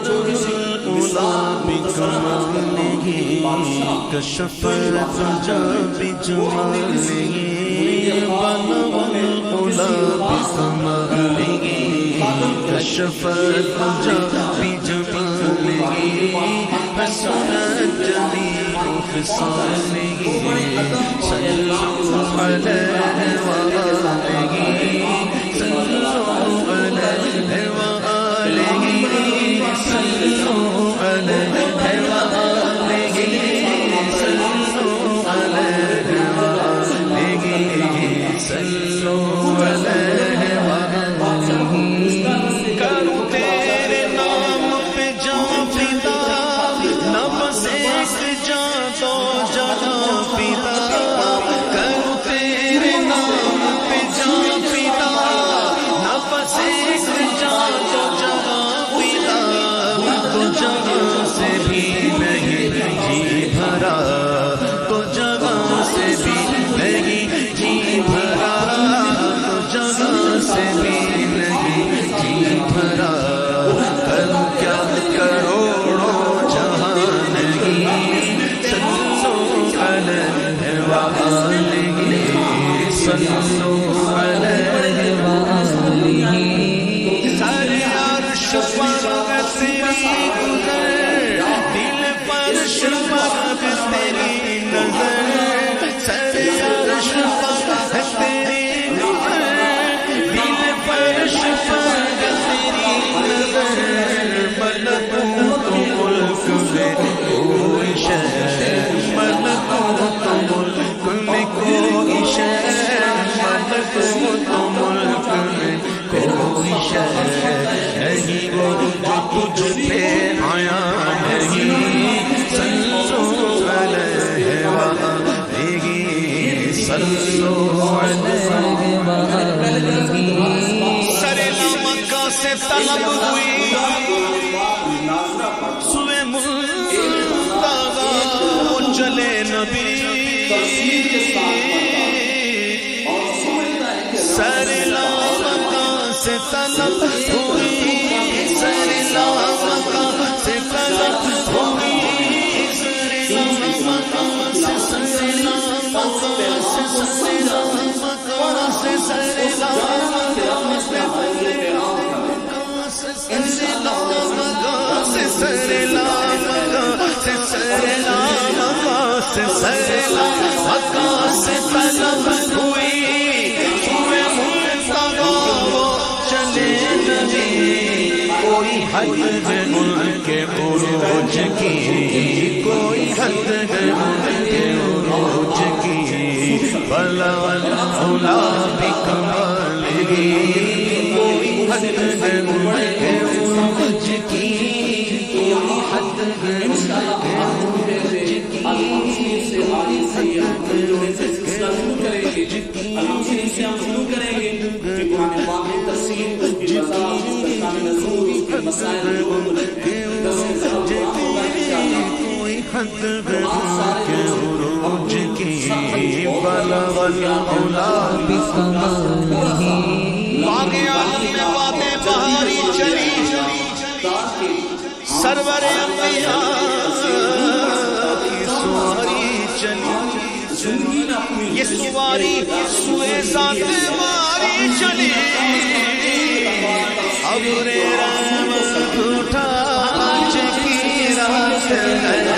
الأولى بكماله كشف الدجى بجماله بلغ الأولى بكماله كشف الدجى بجماله حسنت جميع خصاله صلوا عليه وآله صلوا عليه وآله صلوا عليه وآله صلوا عليه وآله صلوا عليه وآله کرو تیرے نام پہ جان فدا نہ بس ایک جان تو جہاں فدا کرو تیرے نام پہ جان فدا نہ بس ایک جان تو جہاں فدا تو جہاں سے بھی نہیں جی بھرا تو جہاں سے بھی نہیں جی بھرا تو جہاں سے بھی نہیں جی بھرا کروں کیا کروڑوں جہاں نہیں صلو علیہ وآلہ صلو علیہ وآلہ سارے عرش پر تیری گزر دل پر شفق تیری نظر سارے عرش پر تیری گزر دل پر شفق تیری نظر ملکوت ملک میں کوئی شے ملکوت ملک میں کوئی شے ملکوت ملک میں کوئی شے نہیں وہ جو تجھ پہ آیا نہیں صلو علیہ وآلہ صلو علیہ وآلہ سر مکہ سے طلب ہوئی سوئے منتظر وہ چلے نبی سر مکہ سے طلب ہوئی سر مکہ سے طلب ہوئی سر مکہ سے طلب ہوئی سوئے منتظر چلے نبی کوئی حد ہے ان کے عروج کی کوئی حد ہے ان کے عروج کی بلغ العلا بکمالہ کوئی حد ہے ان کے عروج کی کوئی حد ہے ان کے عروج کی بلغ العلا بکمالہ باغ عالم میں باتیں بہاری چلی سرور انبیاء کی سواری چلی یہ سواری سوئے ذات ماری چلی ابر رحمت اٹھا آج کی رات ہے